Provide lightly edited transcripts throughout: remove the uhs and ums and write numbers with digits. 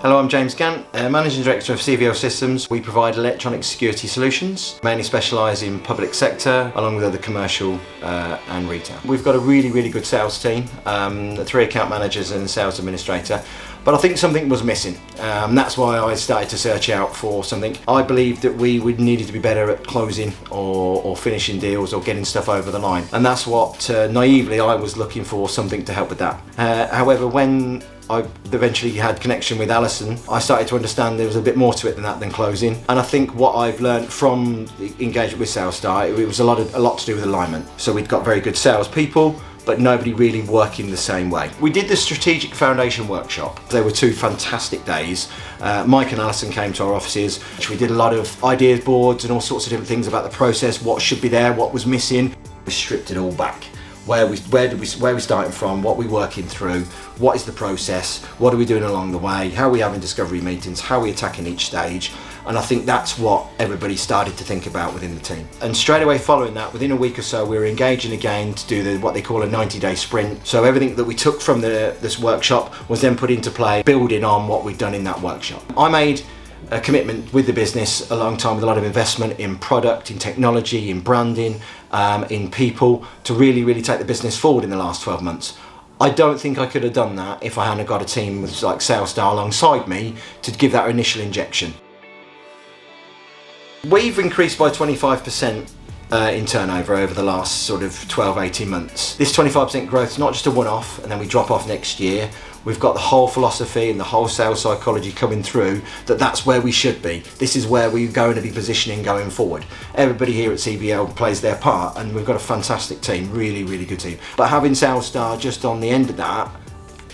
Hello, I'm James Gant, Managing Director of CVL Systems. We provide electronic security solutions, mainly specialise in public sector, along with other commercial and retail. We've got a really good sales team, 3 account managers and a sales administrator, but I think something was missing. That's why I started to search out for something. I believed that we needed to be better at closing or finishing deals or getting stuff over the line. And that's what, naively, I was looking for something to help with that. However, when I eventually had connection with Alison, I started to understand there was a bit more to it than closing. And I think what I've learned from the engagement with SalesStar, it was a lot to do with alignment. So we'd got very good salespeople, but nobody really working the same way. We did the Strategic Foundation Workshop. They were 2 fantastic days. Mike and Alison came to our offices. We did a lot of ideas boards and all sorts of different things about the process, what should be there, what was missing. We stripped it all back. Where we starting from, what we're working through, what is the process, what are we doing along the way, how are we having discovery meetings, how are we attacking each stage. And I think that's what everybody started to think about within the team. And straight away following that, within a week or so, we were engaging again to do what they call a 90-day sprint. So everything that we took from this workshop was then put into play, building on what we'd done in that workshop. I made a commitment with the business a long time, with a lot of investment in product, in technology, in branding, in people, to really take the business forward in the last 12 months. I don't think I could have done that if I hadn't got a team with like SalesStar alongside me to give that initial injection. We've increased by 25% in turnover over the last sort of 12-18 months. This 25% growth is not just a one-off and then we drop off next year. We've got the whole philosophy and the whole sales psychology coming through that's where we should be. This is where we're going to be positioning going forward. Everybody here at CVL plays their part and we've got a fantastic team, really good team. But having SalesStar just on the end of that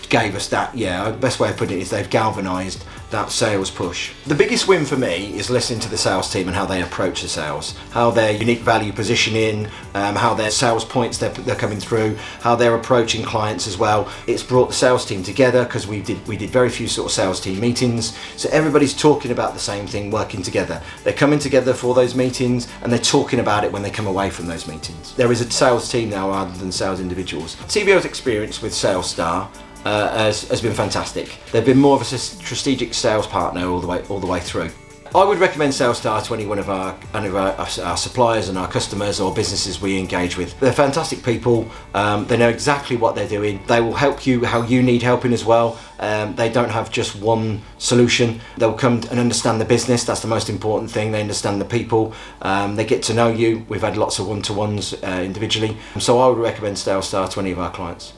gave us that, the best way of putting it is they've galvanised that sales push. The biggest win for me is listening to the sales team and how they approach the sales, how their unique value positioning, how their sales points they're coming through, how they're approaching clients as well. It's brought the sales team together because we did very few sort of sales team meetings, so everybody's talking about the same thing, working together. They're coming together for those meetings and they're talking about it when they come away from those meetings. There is a sales team now rather than sales individuals. CVL's experience with SalesStar has been fantastic. They've been more of a strategic sales partner all the way through. I would recommend SalesStar to any one of our suppliers and our customers or businesses we engage with. They're fantastic people. They know exactly what they're doing. They will help you how you need helping as well. They don't have just one solution. They'll come and understand the business. That's the most important thing. They understand the people. They get to know you. We've had lots of one-to-ones individually. So I would recommend SalesStar to any of our clients.